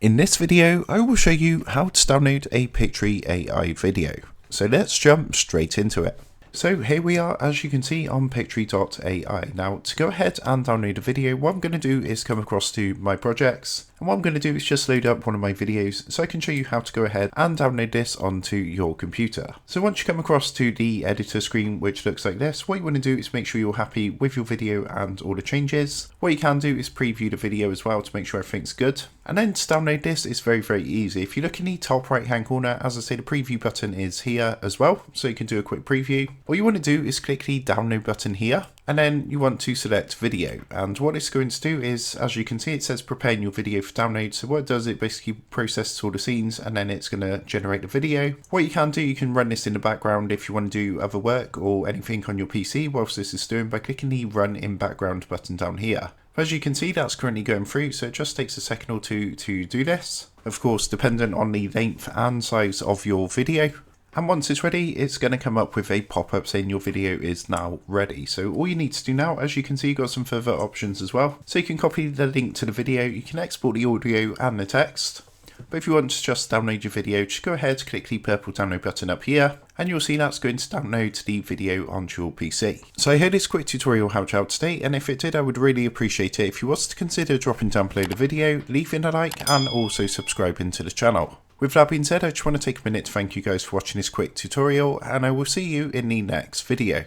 In this video, I will show you how to download a Pictory AI video. So let's jump straight into it. So here we are, as you can see, on Pictory.ai. Now to go ahead and download a video, what I'm going to do is come across to my projects. And what I'm going to do is just load up one of my videos so I can show you how to go ahead and download this onto your computer. So once you come across to the editor screen, which looks like this, what you want to do is make sure you're happy with your video and all the changes. What you can do is preview the video as well to make sure everything's good. And then to download this is very easy. If you look in the top right hand corner, as I say, the preview button is here as well, so you can do a quick preview. What you want to do is click the download button here, and then you want to select video. And what it's going to do is, as you can see, it says preparing your video for download. So what it does, it basically processes all the scenes and then it's going to generate the video. What you can do, you can run this in the background if you want to do other work or anything on your PC whilst this is doing by clicking the run in background button down here. As you can see, that's currently going through, so it just takes a second or two to do this. Of course, dependent on the length and size of your video. And once it's ready, it's going to come up with a pop-up saying your video is now ready. So all you need to do now, as you can see, you've got some further options as well. So you can copy the link to the video, you can export the audio and the text. But if you want to just download your video, just go ahead, click the purple download button up here, and you'll see that's going to download the video onto your PC. So I hope this quick tutorial helped you out today, and if it did, I would really appreciate it if you was to consider dropping down below the video, leaving a like, and also subscribing to the channel. With that being said, I just want to take a minute to thank you guys for watching this quick tutorial, and I will see you in the next video.